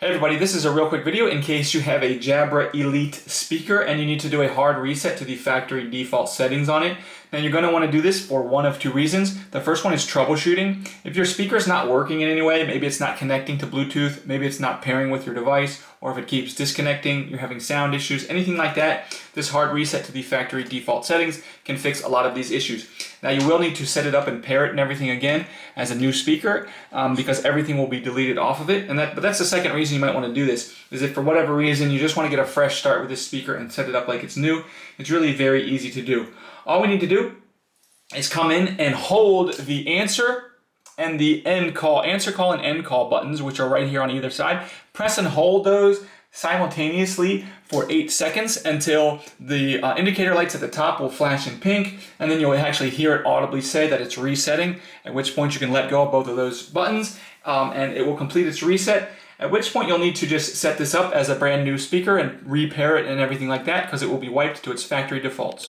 Hey everybody, this is a real quick video in case you have a Jabra Elite speaker and you need to do a hard reset to the factory default settings on it. Now you're going to want to do this for one of two reasons. The first one is troubleshooting. If your speaker is not working in any way, maybe it's not connecting to Bluetooth, maybe it's not pairing with your device, or if it keeps disconnecting, you're having sound issues, anything like that, this hard reset to the factory default settings can fix a lot of these issues. Now you will need to set it up and pair it and everything again as a new speaker because everything will be deleted off of it. But that's the second reason you might want to do this, is if for whatever reason you just want to get a fresh start with this speaker and set it up like it's new. It's really very easy to do. All we need to do is come in and hold the answer and the answer call and end call buttons, which are right here on either side. Press and hold those simultaneously for 8 seconds until the indicator lights at the top will flash in pink, and then you'll actually hear it audibly say that it's resetting, at which point you can let go of both of those buttons and it will complete its reset, at which point you'll need to just set this up as a brand new speaker and repair it and everything like that because it will be wiped to its factory defaults.